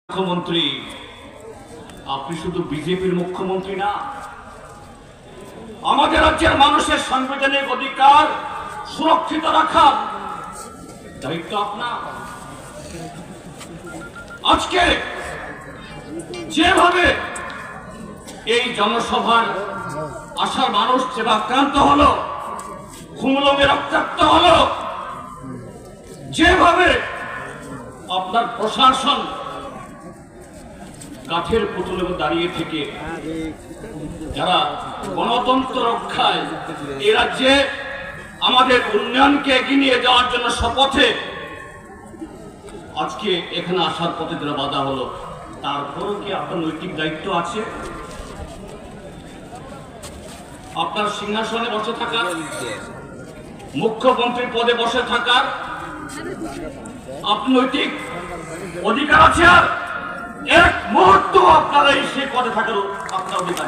মুখ্যমন্ত্রী, আপনি শুধু বিজেপির মুখ্যমন্ত্রী না, আমাদের রাজ্যের মানুষের সাংবিধানিক অধিকার সুরক্ষিত রাখার দায়িত্ব আপনার। আজকে যেভাবে এই জনসভার আশার মানুষ যেভাবে আক্রান্ত হলো, খুমলমে রক্তাক্ত হলো, যেভাবে আপনার প্রশাসন কাঠের পুতুলে দাঁড়িয়ে থেকে যারা গণতন্ত্র রক্ষায় এ রাজ্যে আমাদের উন্নয়নকে এগিয়ে নিয়ে যাওয়ার জন্য শপথে আজকে এখানে আসার পথে যারা বাধা হলো, তারপরও কি আপনার নৈতিক দায়িত্ব আছে? আপনার সিংহাসনে বসে থাকার, মুখ্যমন্ত্রীর পদে বসে থাকার আপনার নৈতিক অধিকার আছে? আর এক মুহূর্ত আপনারা এই সে পদে থাকার আপনার অধিকার